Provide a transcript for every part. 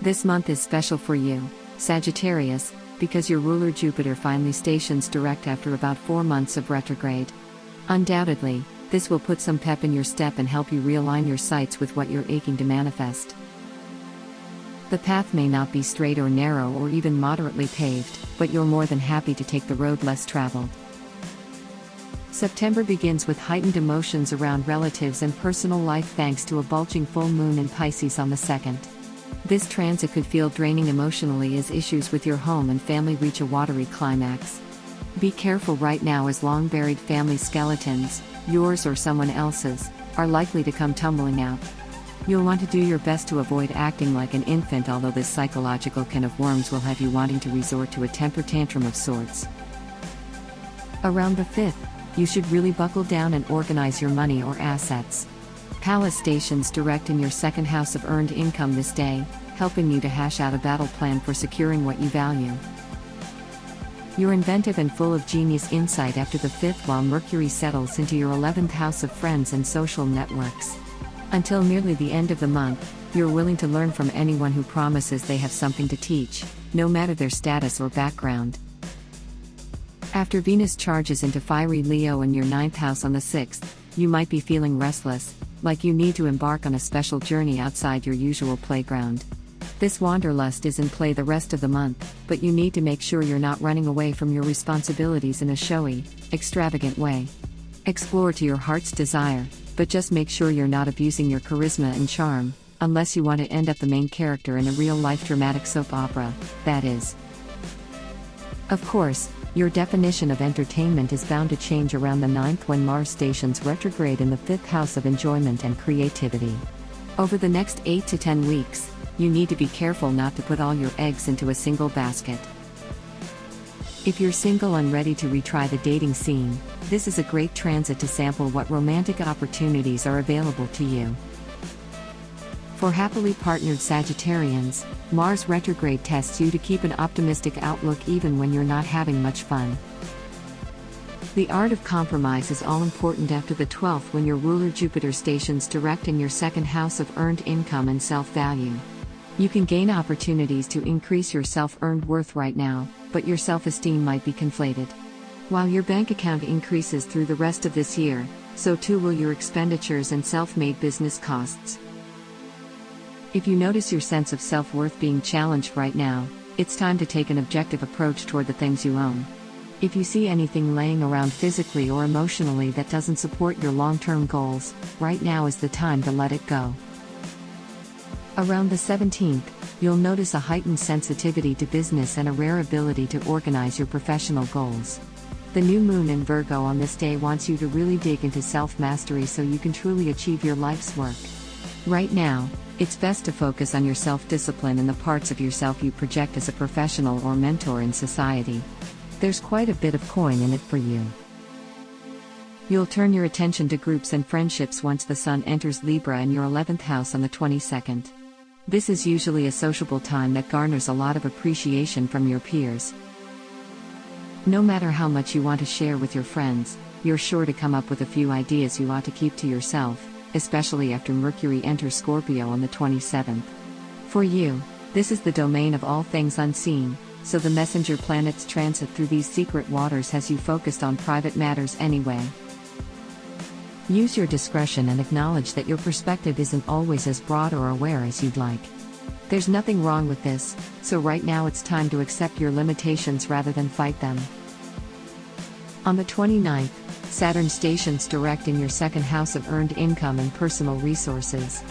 This month is special for you, Sagittarius, because your ruler Jupiter finally stations direct after about 4 months of retrograde. Undoubtedly, this will put some pep in your step and help you realign your sights with what you're aching to manifest. The path may not be straight or narrow or even moderately paved, but you're more than happy to take the road less traveled. September begins with heightened emotions around relatives and personal life thanks to a bulging full moon in Pisces on the 2nd. This transit could feel draining emotionally as issues with your home and family reach a watery climax. Be careful right now as long-buried family skeletons, yours or someone else's, are likely to come tumbling out. You'll want to do your best to avoid acting like an infant, although this psychological can of worms will have you wanting to resort to a temper tantrum of sorts. Around the 5th, you should really buckle down and organize your money or assets. Pallas stations direct in your 2nd house of earned income this day, helping you to hash out a battle plan for securing what you value. You're inventive and full of genius insight after the 5th, while Mercury settles into your 11th house of friends and social networks. Until nearly the end of the month, you're willing to learn from anyone who promises they have something to teach, no matter their status or background. After Venus charges into fiery Leo in your 9th house on the 6th, you might be feeling restless, like you need to embark on a special journey outside your usual playground. This wanderlust is in play the rest of the month, but you need to make sure you're not running away from your responsibilities in a showy, extravagant way. Explore to your heart's desire, but just make sure you're not abusing your charisma and charm, unless you want to end up the main character in a real-life dramatic soap opera, that is. Of course, your definition of entertainment is bound to change around the 9th when Mars stations retrograde in the 5th house of enjoyment and creativity. Over the next 8 to 10 weeks, you need to be careful not to put all your eggs into a single basket. If you're single and ready to retry the dating scene, this is a great transit to sample what romantic opportunities are available to you. For happily partnered Sagittarians, Mars retrograde tests you to keep an optimistic outlook even when you're not having much fun. The art of compromise is all important after the 12th when your ruler Jupiter stations direct in your 2nd house of earned income and self-value. You can gain opportunities to increase your self-earned worth right now, but your self-esteem might be conflated. While your bank account increases through the rest of this year, so too will your expenditures and self-made business costs. If you notice your sense of self-worth being challenged right now, it's time to take an objective approach toward the things you own. If you see anything laying around physically or emotionally that doesn't support your long-term goals, right now is the time to let it go. Around the 17th, you'll notice a heightened sensitivity to business and a rare ability to organize your professional goals. The new moon in Virgo on this day wants you to really dig into self-mastery so you can truly achieve your life's work. Right now, it's best to focus on your self-discipline and the parts of yourself you project as a professional or mentor in society. There's quite a bit of coin in it for you. You'll turn your attention to groups and friendships once the Sun enters Libra in your 11th house on the 22nd. This is usually a sociable time that garners a lot of appreciation from your peers. No matter how much you want to share with your friends, you're sure to come up with a few ideas you ought to keep to yourself, especially after Mercury enters Scorpio on the 27th. For you, this is the domain of all things unseen, so the messenger planet's transit through these secret waters has you focused on private matters anyway. Use your discretion and acknowledge that your perspective isn't always as broad or aware as you'd like. There's nothing wrong with this, so right now it's time to accept your limitations rather than fight them. On the 29th, Saturn stations direct in your 2nd house of earned income and personal resources.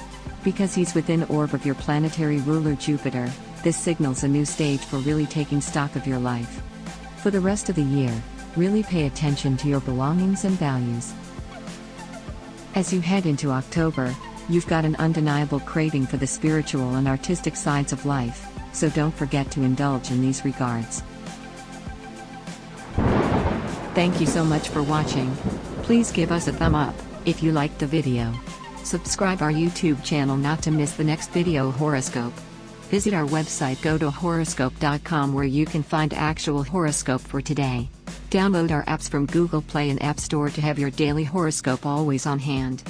Because he's within orb of your planetary ruler Jupiter, this signals a new stage for really taking stock of your life. For the rest of the year, really pay attention to your belongings and values. As you head into October, you've got an undeniable craving for the spiritual and artistic sides of life, so don't forget to indulge in these regards. Thank you so much for watching. Please give us a thumb up if you liked the video. Subscribe our YouTube channel not to miss the next video horoscope. Visit our website GoToHoroscope.com where you can find actual horoscope for today. Download our apps from Google Play and App Store to have your daily horoscope always on hand.